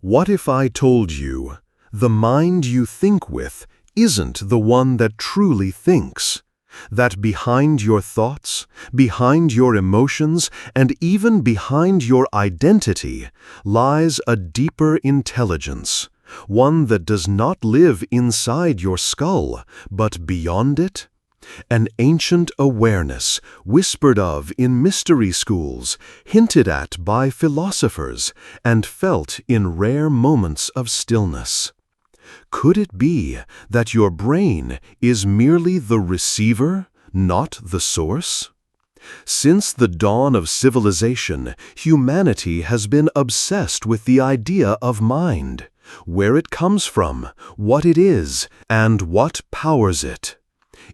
What if I told you, the mind you think with isn't the one that truly thinks? That behind your thoughts, behind your emotions, and even behind your identity lies a deeper intelligence, one that does not live inside your skull, but beyond it? An ancient awareness whispered of in mystery schools, hinted at by philosophers, and felt in rare moments of stillness. Could it be that your brain is merely the receiver, not the source? Since the dawn of civilization, humanity has been obsessed with the idea of mind, where it comes from, what it is, and what powers it.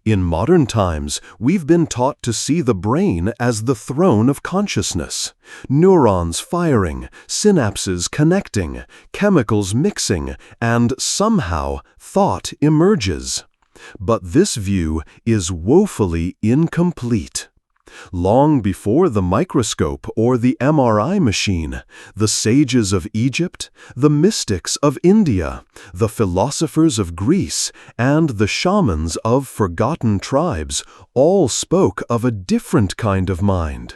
In modern times, we've been taught to see the brain as the throne of consciousness. Neurons firing, synapses connecting, chemicals mixing, and somehow thought emerges. But this view is woefully incomplete. Long before the microscope or the MRI machine, the sages of Egypt, the mystics of India, the philosophers of Greece, and the shamans of forgotten tribes all spoke of a different kind of mind,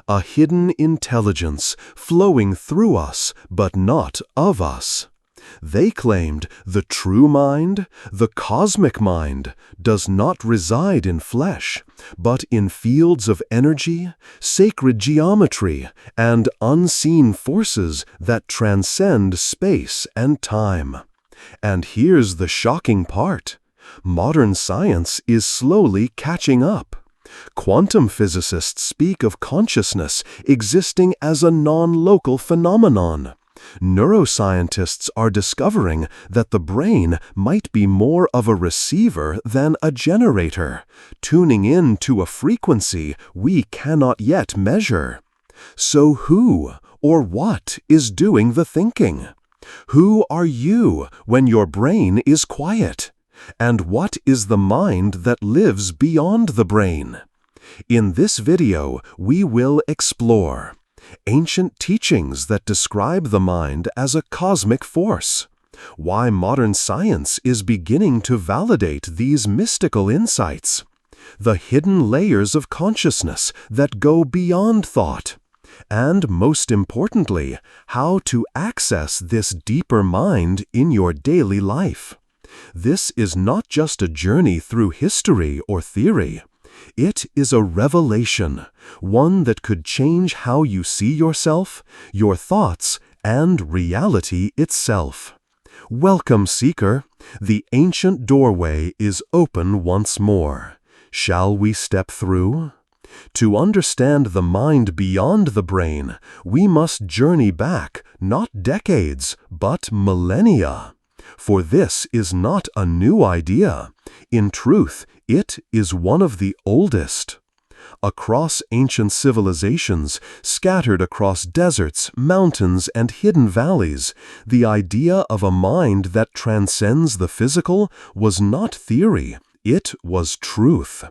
a hidden intelligence flowing through us but not of us. They claimed the true mind, the cosmic mind, does not reside in flesh, but in fields of energy, sacred geometry, and unseen forces that transcend space and time. And here's the shocking part. Modern science is slowly catching up. Quantum physicists speak of consciousness existing as a non-local phenomenon. Neuroscientists are discovering that the brain might be more of a receiver than a generator, tuning in to a frequency we cannot yet measure. So who or what is doing the thinking? Who are you when your brain is quiet? And what is the mind that lives beyond the brain? In this video, we will explore ancient teachings that describe the mind as a cosmic force, why modern science is beginning to validate these mystical insights, the hidden layers of consciousness that go beyond thought, and most importantly, how to access this deeper mind in your daily life. This is not just a journey through history or theory. It is a revelation, one that could change how you see yourself, your thoughts, and reality itself. Welcome, seeker. The ancient doorway is open once more. Shall we step through? To understand the mind beyond the brain, we must journey back, not decades, but millennia. For this is not a new idea. In truth, it is one of the oldest. Across ancient civilizations, scattered across deserts, mountains, and hidden valleys, the idea of a mind that transcends the physical was not theory, it was truth.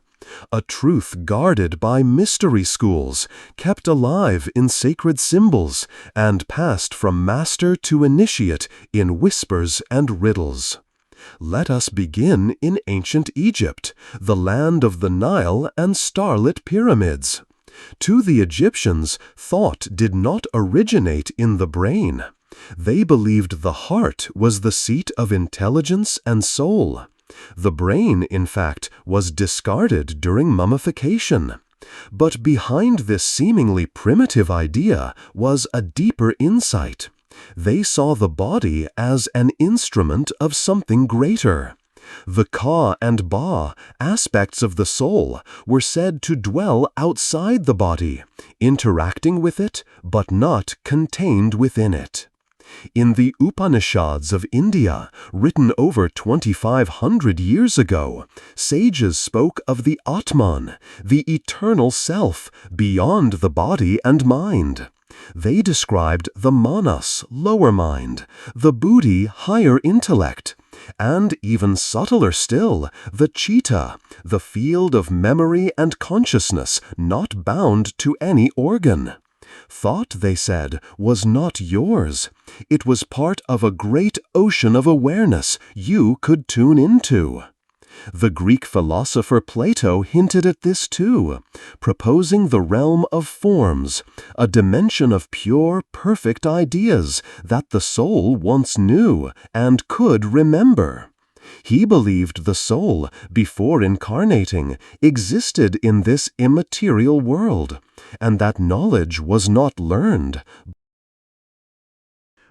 A truth guarded by mystery schools, kept alive in sacred symbols, and passed from master to initiate in whispers and riddles. Let us begin in ancient Egypt, the land of the Nile and starlit pyramids. To the Egyptians, thought did not originate in the brain. They believed the heart was the seat of intelligence and soul. The brain, in fact, was discarded during mummification. But behind this seemingly primitive idea was a deeper insight. They saw the body as an instrument of something greater. The Ka and Ba, aspects of the soul, were said to dwell outside the body, interacting with it, but not contained within it. In the Upanishads of India, written over 2,500 years ago, sages spoke of the Atman, the eternal self, beyond the body and mind. They described the manas, lower mind, the buddhi, higher intellect, and even subtler still, the chitta, the field of memory and consciousness not bound to any organ. Thought, they said, was not yours. It was part of a great ocean of awareness you could tune into. The Greek philosopher Plato hinted at this too, proposing the realm of forms, a dimension of pure, perfect ideas that the soul once knew and could remember. He believed the soul, before incarnating, existed in this immaterial world, and that knowledge was not learned,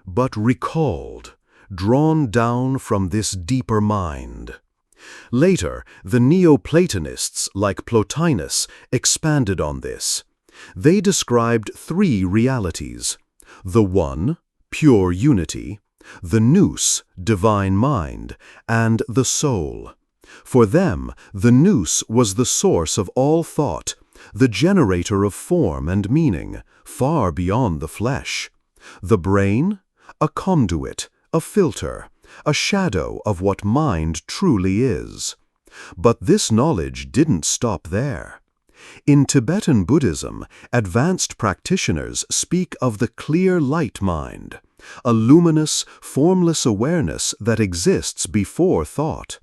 but recalled, drawn down from this deeper mind. Later, the Neoplatonists, like Plotinus, expanded on this. They described three realities: the One, pure unity; the Nous, divine mind; and the Soul. For them, the Nous was the source of all thought, the generator of form and meaning, far beyond the flesh. The brain, a conduit, a filter, a shadow of what mind truly is. But this knowledge didn't stop there. In Tibetan Buddhism, advanced practitioners speak of the clear light mind, a luminous, formless awareness that exists before thought.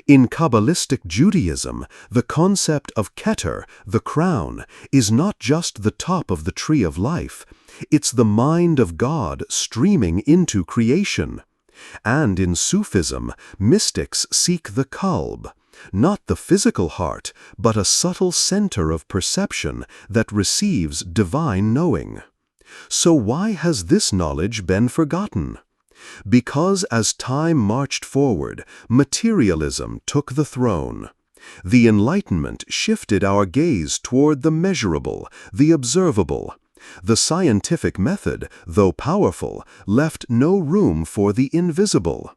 In Kabbalistic Judaism, the concept of Keter, the crown, is not just the top of the tree of life, it's the mind of God streaming into creation. And in Sufism, mystics seek the qalb, not the physical heart, but a subtle center of perception that receives divine knowing. So why has this knowledge been forgotten? Because as time marched forward, materialism took the throne. The Enlightenment shifted our gaze toward the measurable, the observable. The scientific method, though powerful, left no room for the invisible.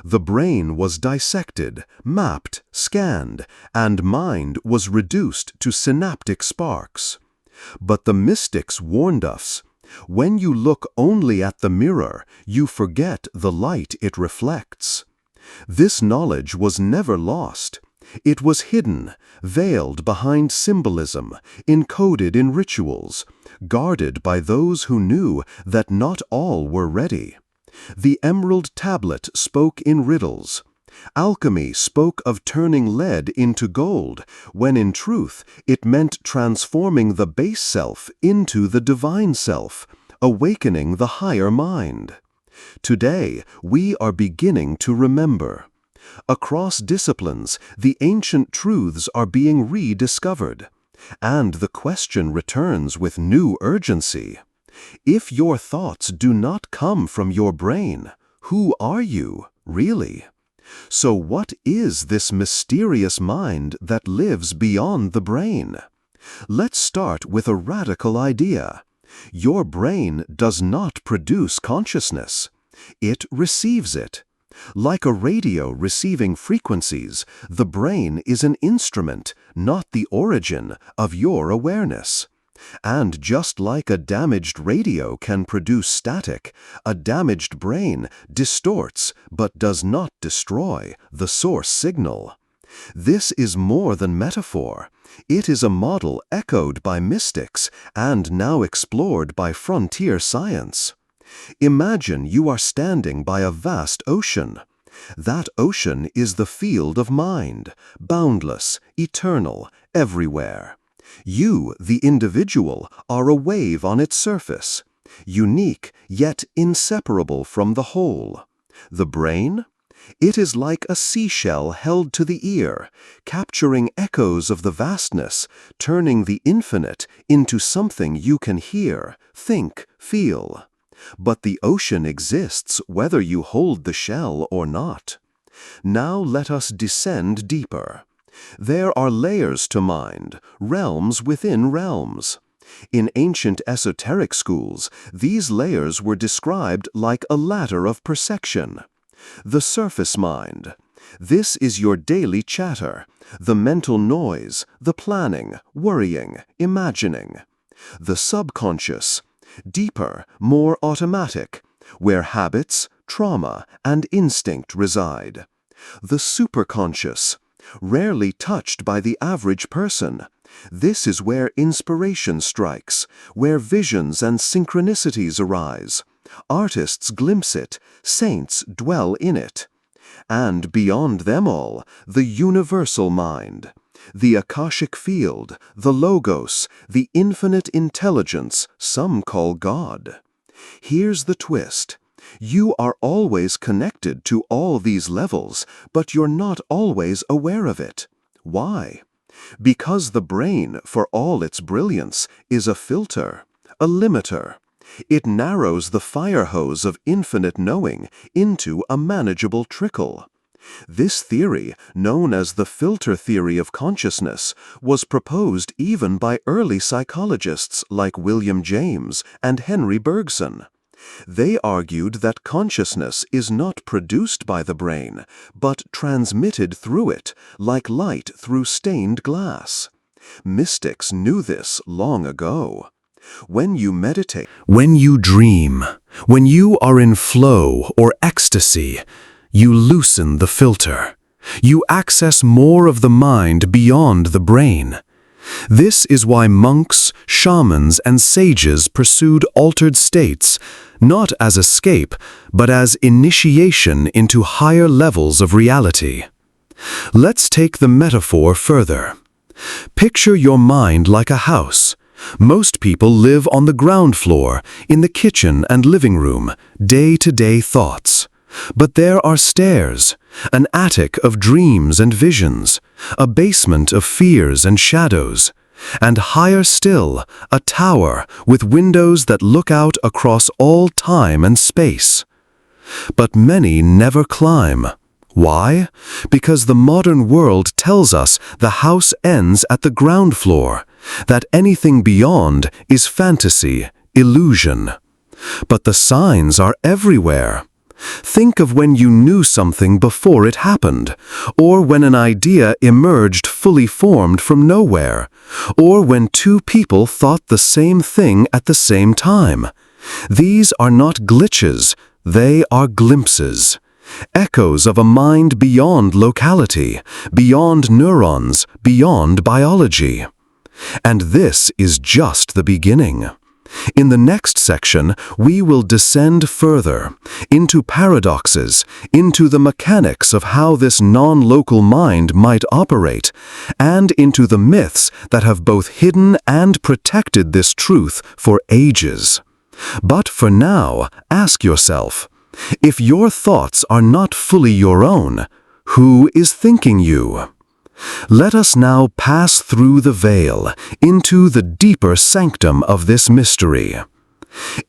The brain was dissected, mapped, scanned, and mind was reduced to synaptic sparks. But the mystics warned us, when you look only at the mirror, you forget the light it reflects. This knowledge was never lost. It was hidden, veiled behind symbolism, encoded in rituals, guarded by those who knew that not all were ready. The emerald tablet spoke in riddles. Alchemy spoke of turning lead into gold, when in truth it meant transforming the base self into the divine self, awakening the higher mind. Today, we are beginning to remember. Across disciplines, the ancient truths are being rediscovered. And the question returns with new urgency. If your thoughts do not come from your brain, who are you, really? So what is this mysterious mind that lives beyond the brain? Let's start with a radical idea. Your brain does not produce consciousness. It receives it. Like a radio receiving frequencies, the brain is an instrument, not the origin, of your awareness. And just like a damaged radio can produce static, a damaged brain distorts but does not destroy the source signal. This is more than metaphor. It is a model echoed by mystics and now explored by frontier science. Imagine you are standing by a vast ocean. That ocean is the field of mind, boundless, eternal, everywhere. You, the individual, are a wave on its surface, unique yet inseparable from the whole. The brain? It is like a seashell held to the ear, capturing echoes of the vastness, turning the infinite into something you can hear, think, feel. But the ocean exists whether you hold the shell or not. Now let us descend deeper. There are layers to mind, realms within realms. In ancient esoteric schools, these layers were described like a ladder of perception. The surface mind. This is your daily chatter, the mental noise, the planning, worrying, imagining. The subconscious. Deeper, more automatic, where habits, trauma, and instinct reside. The superconscious, rarely touched by the average person, This is where inspiration strikes, where visions and synchronicities arise. Artists glimpse it, saints dwell in it. And beyond them all, the universal mind. The Akashic field, the Logos, the infinite intelligence some call God. Here's the twist. You are always connected to all these levels, but you're not always aware of it. Why? Because the brain, for all its brilliance, is a filter, a limiter. It narrows the fire hose of infinite knowing into a manageable trickle. This theory, known as the filter theory of consciousness, was proposed even by early psychologists like William James and Henry Bergson. They argued that consciousness is not produced by the brain, but transmitted through it, like light through stained glass. Mystics knew this long ago. When you meditate, when you dream, when you are in flow or ecstasy, you loosen the filter. You access more of the mind beyond the brain. This is why monks, shamans, and sages pursued altered states, not as escape, but as initiation into higher levels of reality. Let's take the metaphor further. Picture your mind like a house. Most people live on the ground floor, in the kitchen and living room, day-to-day thoughts. But there are stairs, an attic of dreams and visions, a basement of fears and shadows, and higher still, a tower with windows that look out across all time and space. But many never climb. Why? Because the modern world tells us the house ends at the ground floor, that anything beyond is fantasy, illusion. But the signs are everywhere. Think of when you knew something before it happened, or when an idea emerged fully formed from nowhere, or when two people thought the same thing at the same time. These are not glitches, they are glimpses. Echoes of a mind beyond locality, beyond neurons, beyond biology. And this is just the beginning. In the next section, we will descend further, into paradoxes, into the mechanics of how this non-local mind might operate, and into the myths that have both hidden and protected this truth for ages. But for now, ask yourself, if your thoughts are not fully your own, who is thinking you? Let us now pass through the veil into the deeper sanctum of this mystery.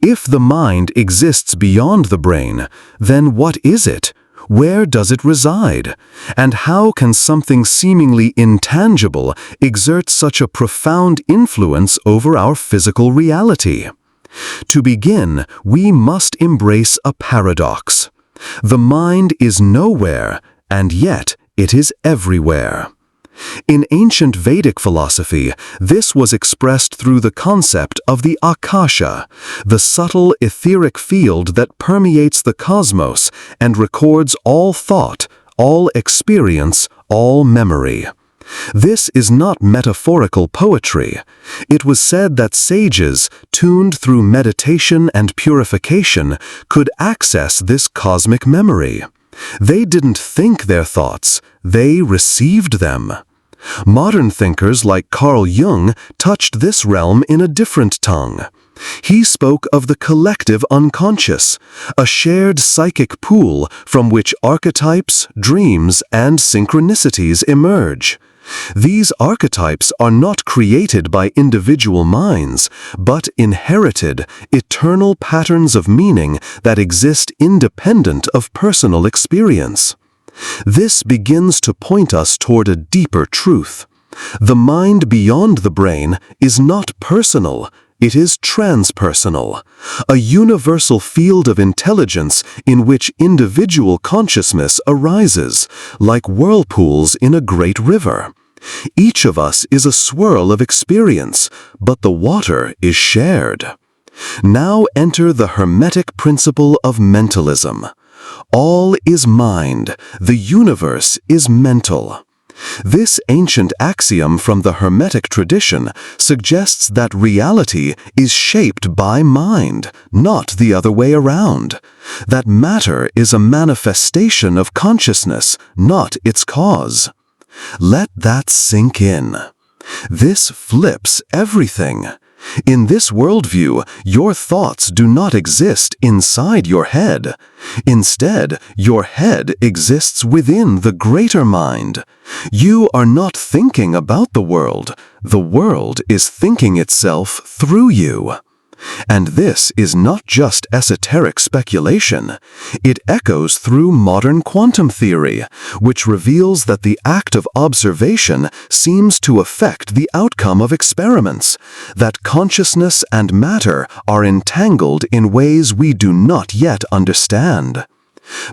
If the mind exists beyond the brain, then what is it? Where does it reside? And how can something seemingly intangible exert such a profound influence over our physical reality? To begin, we must embrace a paradox. The mind is nowhere, and yet it is everywhere. In ancient Vedic philosophy, this was expressed through the concept of the Akasha, the subtle etheric field that permeates the cosmos and records all thought, all experience, all memory. This is not metaphorical poetry. It was said that sages, tuned through meditation and purification, could access this cosmic memory. They didn't think their thoughts, they received them. Modern thinkers like Carl Jung touched this realm in a different tongue. He spoke of the collective unconscious, a shared psychic pool from which archetypes, dreams, and synchronicities emerge. These archetypes are not created by individual minds, but inherited, eternal patterns of meaning that exist independent of personal experience. This begins to point us toward a deeper truth. The mind beyond the brain is not personal, it is transpersonal, a universal field of intelligence in which individual consciousness arises, like whirlpools in a great river. Each of us is a swirl of experience, but the water is shared. Now enter the Hermetic principle of mentalism. All is mind, the universe is mental. This ancient axiom from the Hermetic tradition suggests that reality is shaped by mind, not the other way around. That matter is a manifestation of consciousness, not its cause. Let that sink in. This flips everything. In this worldview, your thoughts do not exist inside your head. Instead, your head exists within the greater mind. You are not thinking about the world is thinking itself through you. And this is not just esoteric speculation. It echoes through modern quantum theory, which reveals that the act of observation seems to affect the outcome of experiments, that consciousness and matter are entangled in ways we do not yet understand.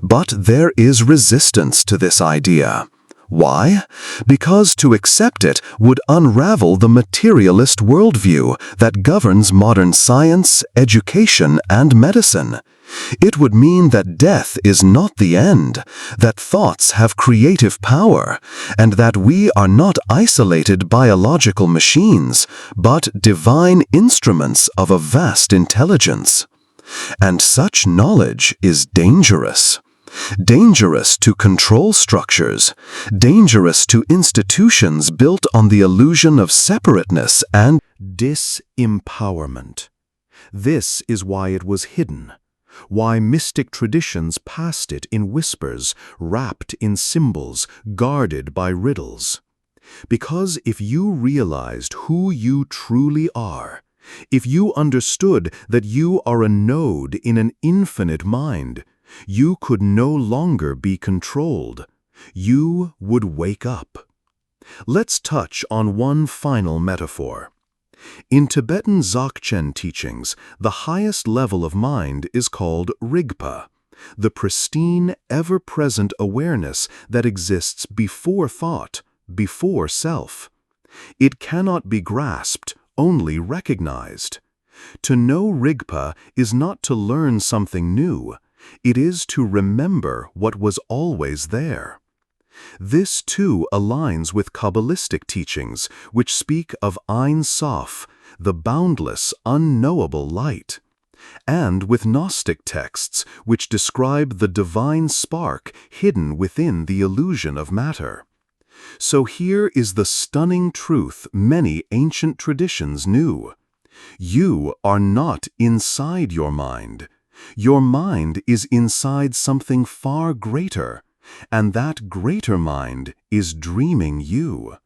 But there is resistance to this idea. Why? Because to accept it would unravel the materialist worldview that governs modern science, education, and medicine. It would mean that death is not the end, that thoughts have creative power, and that we are not isolated biological machines, but divine instruments of a vast intelligence. And such knowledge is dangerous. Dangerous to control structures, dangerous to institutions built on the illusion of separateness and disempowerment. This is why it was hidden, why mystic traditions passed it in whispers, wrapped in symbols, guarded by riddles. Because if you realized who you truly are, if you understood that you are a node in an infinite mind, you could no longer be controlled. You would wake up. Let's touch on one final metaphor. In Tibetan Dzogchen teachings, the highest level of mind is called Rigpa, the pristine, ever-present awareness that exists before thought, before self. It cannot be grasped, only recognized. To know Rigpa is not to learn something new. It is to remember what was always there. This too aligns with Kabbalistic teachings, which speak of Ein Sof, the boundless, unknowable light, and with Gnostic texts, which describe the divine spark hidden within the illusion of matter. So here is the stunning truth many ancient traditions knew. You are not inside your mind. Your mind is inside something far greater, and that greater mind is dreaming you.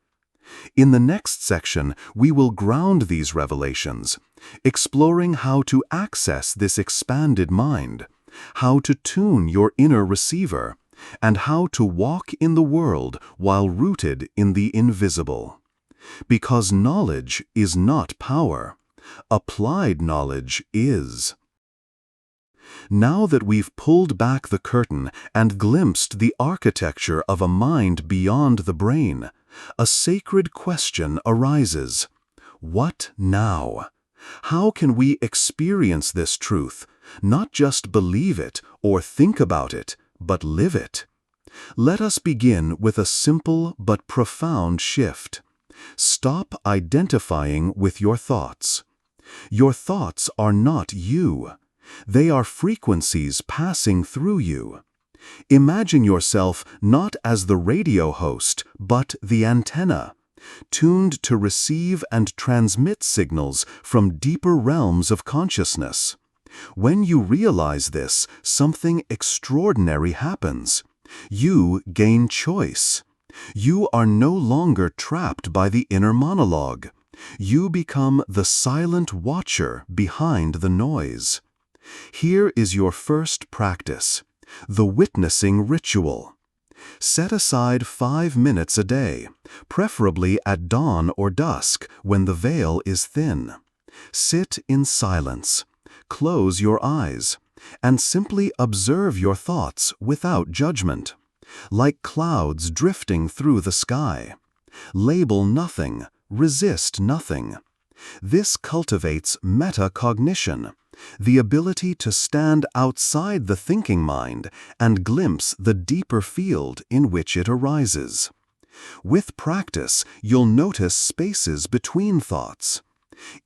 In the next section, we will ground these revelations, exploring how to access this expanded mind, how to tune your inner receiver, and how to walk in the world while rooted in the invisible. Because knowledge is not power. Applied knowledge is. Now that we've pulled back the curtain and glimpsed the architecture of a mind beyond the brain, a sacred question arises. What now? How can we experience this truth, not just believe it or think about it, but live it? Let us begin with a simple but profound shift. Stop identifying with your thoughts. Your thoughts are not you. They are frequencies passing through you. Imagine yourself not as the radio host, but the antenna, tuned to receive and transmit signals from deeper realms of consciousness. When you realize this, something extraordinary happens. You gain choice. You are no longer trapped by the inner monologue. You become the silent watcher behind the noise. Here is your first practice, the witnessing ritual. Set aside 5 minutes a day, preferably at dawn or dusk when the veil is thin. Sit in silence, close your eyes, and simply observe your thoughts without judgment, like clouds drifting through the sky. Label nothing, resist nothing. This cultivates metacognition, the ability to stand outside the thinking mind and glimpse the deeper field in which it arises. With practice, you'll notice spaces between thoughts.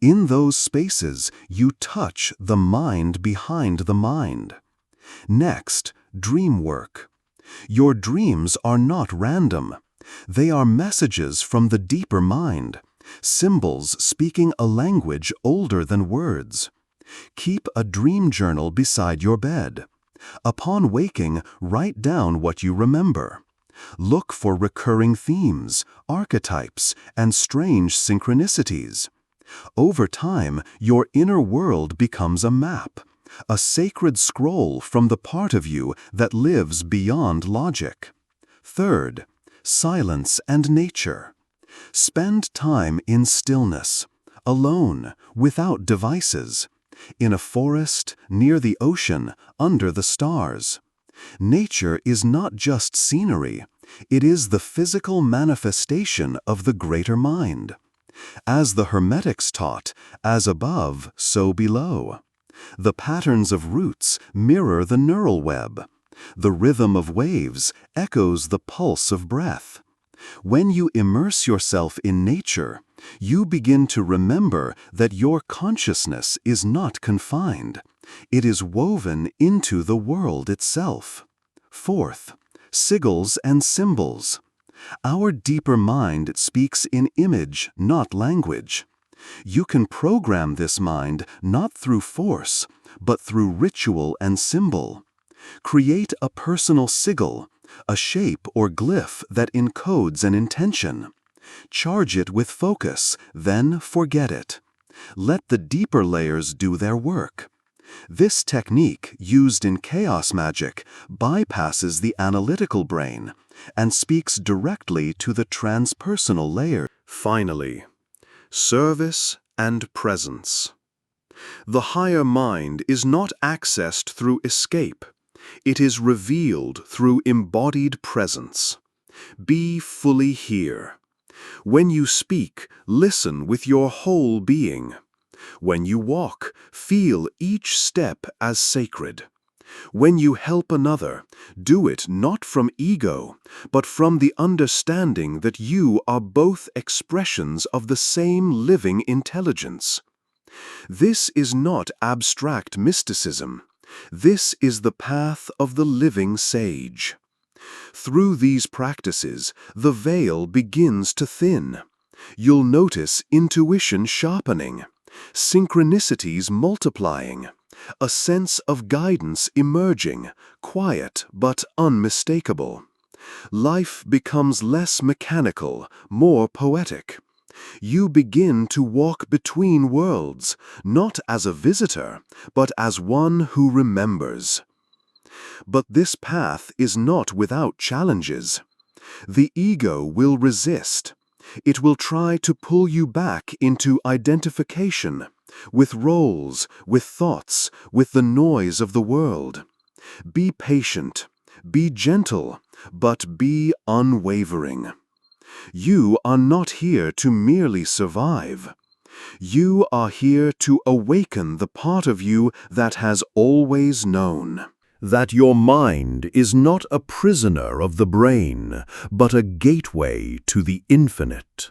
In those spaces, you touch the mind behind the mind. Next, dream work. Your dreams are not random. They are messages from the deeper mind, symbols speaking a language older than words. Keep a dream journal beside your bed. Upon waking, write down what you remember. Look for recurring themes, archetypes, and strange synchronicities. Over time, your inner world becomes a map, a sacred scroll from the part of you that lives beyond logic. Third, silence and nature. Spend time in stillness, alone, without devices, in a forest, near the ocean, under the stars. Nature is not just scenery, it is the physical manifestation of the greater mind. As the Hermetics taught, as above, so below. The patterns of roots mirror the neural web. The rhythm of waves echoes the pulse of breath. When you immerse yourself in nature, you begin to remember that your consciousness is not confined. It is woven into the world itself. Fourth, sigils and symbols. Our deeper mind speaks in image, not language. You can program this mind not through force, but through ritual and symbol. Create a personal sigil, a shape or glyph that encodes an intention. Charge it with focus, then forget it. Let the deeper layers do their work. This technique, used in chaos magic, bypasses the analytical brain and speaks directly to the transpersonal layer. Finally, service and presence. The higher mind is not accessed through escape. It is revealed through embodied presence. Be fully here. When you speak, listen with your whole being. When you walk, feel each step as sacred. When you help another, do it not from ego, but from the understanding that you are both expressions of the same living intelligence. This is not abstract mysticism. This is the path of the living sage. Through these practices, the veil begins to thin. You'll notice intuition sharpening, synchronicities multiplying, a sense of guidance emerging, quiet but unmistakable. Life becomes less mechanical, more poetic. You begin to walk between worlds, not as a visitor, but as one who remembers. But this path is not without challenges. The ego will resist. It will try to pull you back into identification, with roles, with thoughts, with the noise of the world. Be patient, be gentle, but be unwavering. You are not here to merely survive. You are here to awaken the part of you that has always known. That your mind is not a prisoner of the brain, but a gateway to the infinite.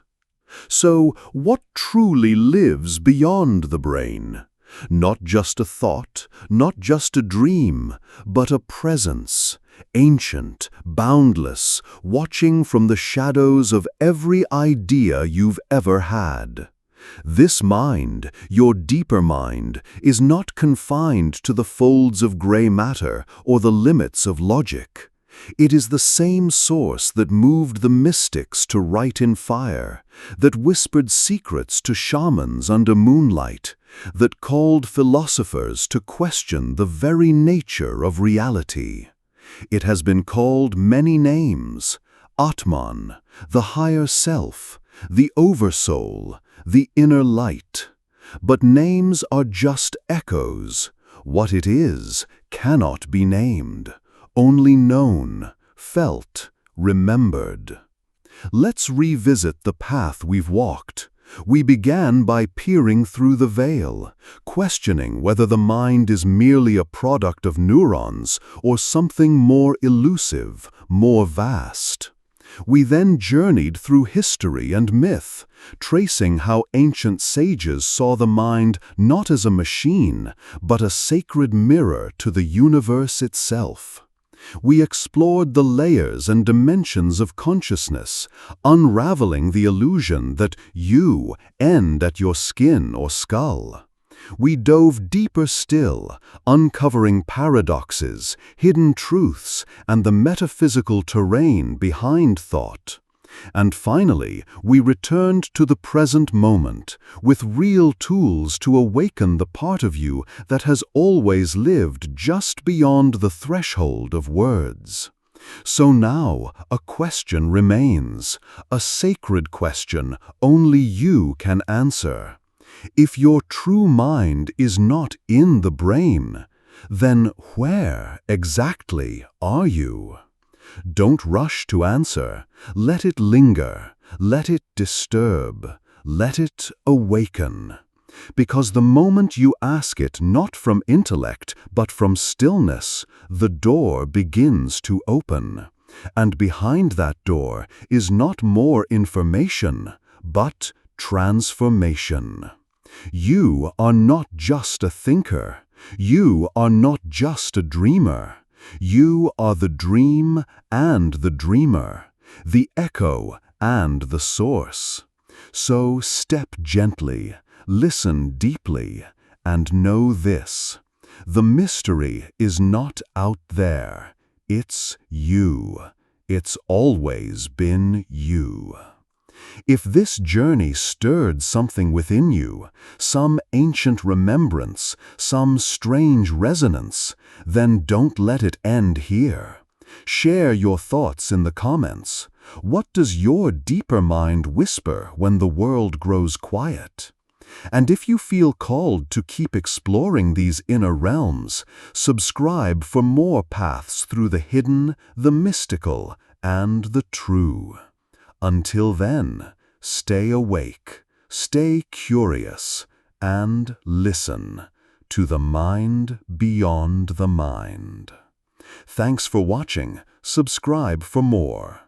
So, what truly lives beyond the brain? Not just a thought, not just a dream, but a presence, ancient, boundless, watching from the shadows of every idea you've ever had. This mind, your deeper mind, is not confined to the folds of gray matter or the limits of logic. It is the same source that moved the mystics to write in fire, that whispered secrets to shamans under moonlight, that called philosophers to question the very nature of reality. It has been called many names: Atman, the higher self, the oversoul, the inner light. But names are just echoes. What it is cannot be named, only known, felt, remembered. Let's revisit the path we've walked. We began by peering through the veil, questioning whether the mind is merely a product of neurons or something more elusive, more vast. We then journeyed through history and myth, tracing how ancient sages saw the mind not as a machine, but a sacred mirror to the universe itself. We explored the layers and dimensions of consciousness, unraveling the illusion that you end at your skin or skull. We dove deeper still, uncovering paradoxes, hidden truths, and the metaphysical terrain behind thought. And finally, we returned to the present moment, with real tools to awaken the part of you that has always lived just beyond the threshold of words. So now, a question remains, a sacred question only you can answer. If your true mind is not in the brain, then where exactly are you? Don't rush to answer. Let it linger. Let it disturb. Let it awaken. Because the moment you ask it not from intellect, but from stillness, the door begins to open. And behind that door is not more information, but transformation. You are not just a thinker. You are not just a dreamer. You are the dream and the dreamer, the echo and the source. So step gently, listen deeply, and know this: the mystery is not out there. It's you. It's always been you. If this journey stirred something within you, some ancient remembrance, some strange resonance, then don't let it end here. Share your thoughts in the comments. What does your deeper mind whisper when the world grows quiet? And if you feel called to keep exploring these inner realms, subscribe for more paths through the hidden, the mystical, and the true. Until then, stay awake, stay curious, and listen to the mind beyond the mind. Thanks for watching. Subscribe for more.